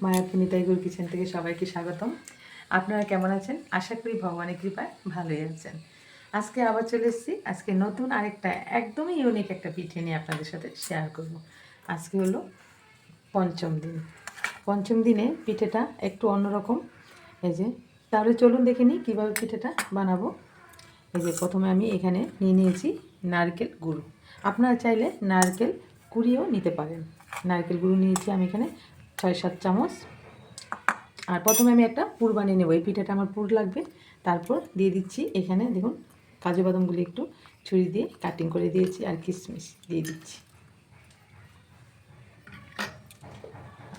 মায়াপুনিতাই গুড় কিচেন থেকে সবাইকে স্বাগতম। আপনারা কেমন আছেন? আশা করি ভগবানের কৃপায় ভালোই আছেন। আজকে আবার চলে এসেছি। আজকে নতুন আরেকটা একদমই ইউনিক একটা পিঠে নিয়ে আপনাদের সাথে শেয়ার করব। আজকে হলো পঞ্চম দিন। পঞ্চম দিনে পিঠেটা একটু অন্যরকম। এই যে, তাহলে চলুন দেখে নিই কীভাবে পিঠেটা বানাবো। এই যে প্রথমে আমি এখানে নিয়ে নিয়েছি নারকেল গুঁড়ো। আপনারা চাইলে নারকেল কুড়িয়েও নিতে পারেন। নারকেল গুঁড়ো নিয়েছি আমি এখানে 6-7 চামচ। আর প্রথমে আমি একটা পুর বানিয়ে নেব। এই পিঠাটা আমার পুর লাগবে। তারপর দিয়ে দিচ্ছি এখানে দেখুন কাজু বাদামগুলি একটু ছুরি দিয়ে কাটিং করে দিয়েছি, আর কিশমিশ দিয়ে দিচ্ছি।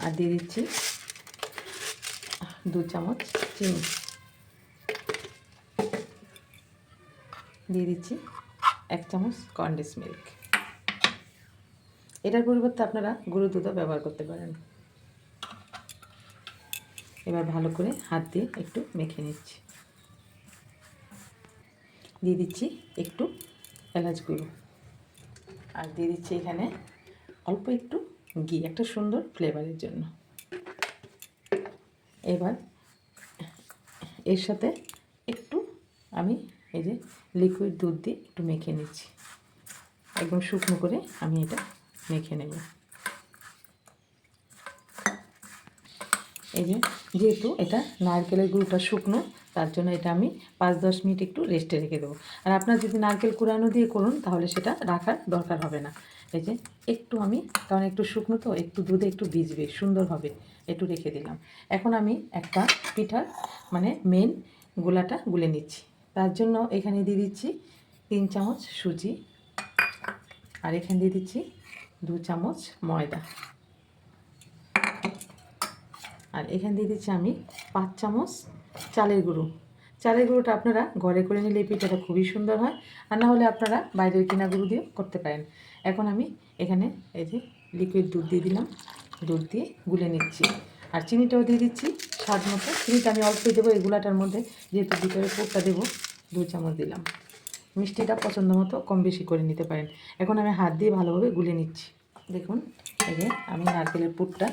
আর দিয়ে দিচ্ছি 2 চামচ চিনি, দিয়ে দিচ্ছি 1 চামচ কনডেন্স মিল্ক। এটার পরিবর্তে আপনারা গুঁড়ো দুধও ব্যবহার করতে পারেন। এবার ভালো করে হাত দিয়ে একটু মেখে নিচ্ছি। দিয়ে দিচ্ছি একটু এলাচ গুঁড়ো, আর দিয়ে দিচ্ছি এখানে অল্প একটু ঘি, একটা সুন্দর ফ্লেভারের জন্য। এবার এর সাথে একটু আমি এই যে লিকুইড দুধ দিয়ে একটু মেখে নিচ্ছি। একদম শুকনো করে আমি এটা মেখে নেব। এই যে, যেহেতু এটা নারকেলের গুঁড়োটা শুকনো, তার জন্য এটা আমি 5-10 মিনিট একটু রেস্টে রেখে দেবো। আর আপনার যদি নারকেল কুড়ানো দিয়ে করুন তাহলে সেটা রাখার দরকার হবে না। এই যে একটু আমি, কারণ একটু শুকনো তো, একটু দুধে একটু ভিজবে, সুন্দর হবে, একটু রেখে দিলাম। এখন আমি একটা পিঠার মানে মেন গোলাটা গুলে নিচ্ছি। তার জন্য এখানে দিয়ে দিচ্ছি 3 চামচ সুজি, আর এখানে দিয়ে দিচ্ছি 2 চামচ ময়দা, আর এখানে দিয়ে দিচ্ছি আমি 5 চামচ চালের গুঁড়ো। চালের গুঁড়োটা আপনারা ঘরে করে নিলে এই পিঠাটা খুবই সুন্দর হয়, আর না হলে আপনারা বাইরের কিনা গুঁড়ো দিয়েও করতে পারেন। এখন আমি এখানে এই যে লিকুইড দুধ দিয়ে দিলাম, দুধ দিয়ে গুলে নিচ্ছি। আর চিনিটাও দিয়ে দিচ্ছি স্বাদ মতো। চিনিটা আমি অল্পই দেবো এই গুলাটার মধ্যে, যেহেতু ভিতরে পুরটা দেবো। 2 চামচ দিলাম। মিষ্টিটা পছন্দ মতো কম বেশি করে নিতে পারেন। এখন আমি হাত দিয়ে ভালোভাবে গুলে নিচ্ছি। দেখুন এই যে আমি নারকেলের পুরটা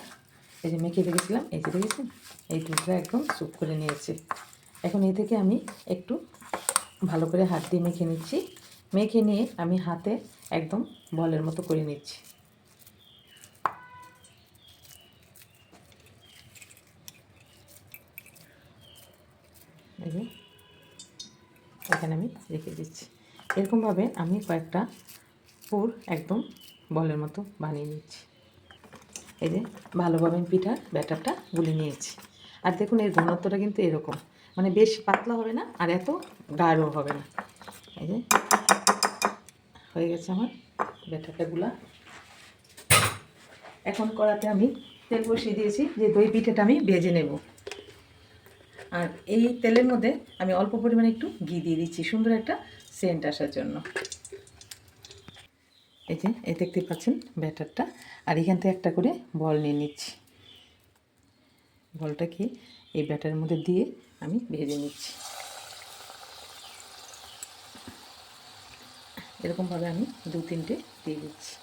এই যে মেখে রেখেছিলাম, এই যে দেখেছেন, এই দুধটা একদম স্যুপ করে নিয়েছে। এখন এই থেকে আমি একটু ভালো করে হাত দিয়ে মেখে নিচ্ছি। মেখে নিয়ে আমি হাতে একদম বলের মতো করে নিচ্ছি। এই যে এখানে আমি রেখে দিচ্ছি। এরকমভাবে আমি কয়েকটা পুর একদম বলের মতো বানিয়ে নিচ্ছি। এই যে ভালোভাবে আমি পিঠার ব্যাটারটা গুলে নিয়েছি। আর দেখুন এর ঘনত্বটা কিন্তু এরকম, মানে বেশ পাতলা হবে না, আর এত গাঢ়ও হবে না। এই যে হয়ে গেছে আমার ব্যাটারটা গুলা। এখন কড়াতে আমি তেল বসিয়ে দিয়েছি, যে দই পিঠাটা আমি ভেজে নেব। আর এই তেলের মধ্যে আমি অল্প পরিমাণে একটু ঘি দিয়ে দিচ্ছি, সুন্দর একটা সেন্ট আসার জন্য। এই যে এই দেখতে পাচ্ছেন ব্যাটারটা, আর এখান থেকে একটা করে বল নিয়ে নিচ্ছি। বলটাকে এই ব্যাটারের মধ্যে দিয়ে আমি ভেজে নিচ্ছি। এরকমভাবে আমি 2-3টে দিয়ে দিচ্ছি।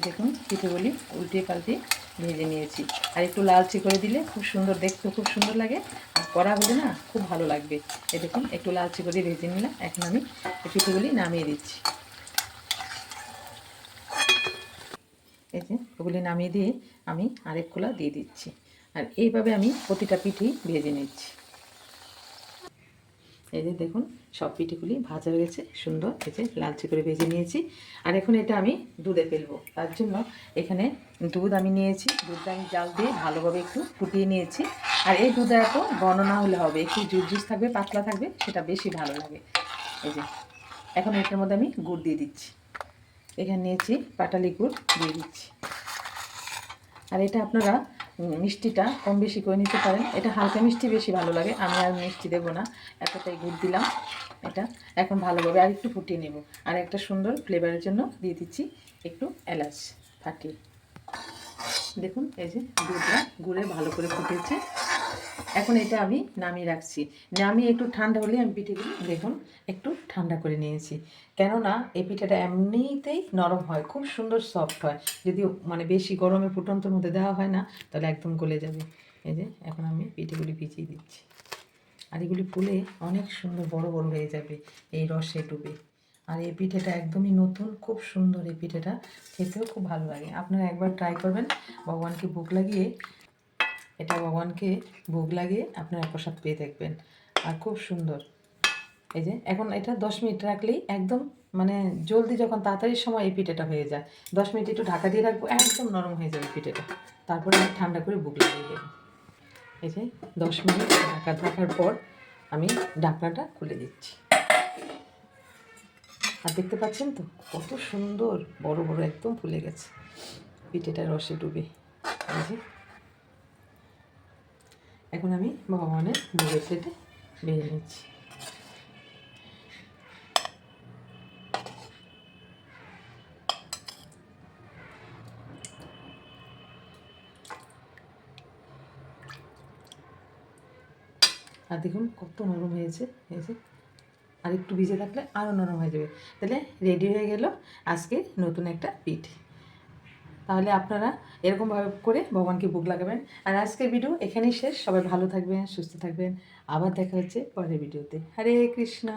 দেখুন পিঠেগুলি উল্টে পাল্টে ভেজে নিয়েছি। আর একটু লালচে করে দিলে খুব সুন্দর, দেখতে খুব সুন্দর লাগে, আর কড়া হলে না খুব ভালো লাগবে। এই দেখুন একটু লালচে করে ভেজে নিলাম। এখন আমি এই পিঠেগুলি নামিয়ে দিচ্ছি। এই যে ওগুলি নামিয়ে দিয়ে আমি আরেক খোলা দিয়ে দিচ্ছি। আর এইভাবে আমি প্রতিটা পিঠেই ভেজে নিচ্ছি। এই যে দেখুন সব পিঠেগুলি ভাজা হয়ে গেছে সুন্দর, এই যে লালচে করে ভেজে নিয়েছি। আর এখন এটা আমি দুধে ফেলবো। তার জন্য এখানে দুধ আমি নিয়েছি, দুধটা আমি জাল দিয়ে ভালোভাবে একটু ফুটিয়ে নিয়েছি। আর এই দুধটা এত ঘন না হলে হবে, একটু জুস থাকবে, পাতলা থাকবে, সেটা বেশি ভালো লাগে। এই যে এখন এটার মধ্যে আমি গুড় দিয়ে দিচ্ছি। এখানে নিয়েছি পাটালি গুড়, দিয়ে দিচ্ছি। আর এটা আপনারা মিষ্টিটা কম বেশি করে নিতে পারেন। এটা হালকা মিষ্টি বেশি ভালো লাগে, আমি আর মিষ্টি দেবো না, এতটাই গুড় দিলাম। এটা এখন ভালোভাবে আর একটু ফুটিয়ে নেব। আর একটা সুন্দর ফ্লেভারের জন্য দিয়ে দিচ্ছি একটু এলাচ ফাটিয়ে। দেখুন এই যে দুধটা গুড়ে ভালো করে ফুটেছে। এখন এটা আমি নামিয়ে রাখছি। নামিয়ে একটু ঠান্ডা হলে আমি পিঠেগুলো দেখুন একটু ঠান্ডা করে নিয়েছি। কেননা এই পিঠাটা এমনিতেই নরম হয়, খুব সুন্দর সফট হয়। যদি মানে বেশি গরমে ফুটন্তের মধ্যে দেওয়া হয় না তাহলে একদম গলে যাবে। এই যে এখন আমি পিঠেগুলি ভিজিয়ে দিচ্ছি, আর এগুলি ফুলে অনেক সুন্দর বড় বড় হয়ে যাবে এই রসে ডুবে। আর এই পিঠেটা একদমই নতুন, খুব সুন্দর। এই পিঠেটা খেতেও খুব ভালো লাগে। আপনারা একবার ট্রাই করবেন। ভগবানকে ভোগ লাগিয়ে ভোগ লাগিয়ে আপনারা প্রসাদ পেয়ে দেখবেন। আর খুব সুন্দর। এই যে এখন এটা 10 মিনিট রাখলেই একদম মানে জলদি, যখন তাড়াতাড়ির সময় এই পিঠেটা হয়ে যায়, 10 মিনিট একটু ঢাকা দিয়ে রাখবো, একদম নরম হয়ে যাবে পিঠেটা। তারপরে আমি ঠান্ডা করে ভোগ লাগিয়ে দেবো। এই যে 10 মিনিট ঢাকা রাখার পর আমি ঢাকনাটা খুলে দিচ্ছি। আর দেখতে পাচ্ছেন তো কত সুন্দর বড় বড় একদম ফুলে গেছে পিঠেটা রসে ডুবে। এই যে এখন আমি ভগবানের ভোগের প্লেটে বেড়ে নিচ্ছি। আর দেখুন কত নরম হয়েছে। এই যে আর একটু ভিজে থাকলে আরও নরম হয়ে যাবে। তাহলে রেডি হয়ে গেল আজকে নতুন একটা পিঠে। তাহলে আপনারা এরকমভাবে করে ভগবানকে ভোগ লাগাবেন। আর আজকের ভিডিও এখানেই শেষ। সবাই ভালো থাকবেন, সুস্থ থাকবেন। আবার দেখা হচ্ছে পরের ভিডিওতে। হরে কৃষ্ণ।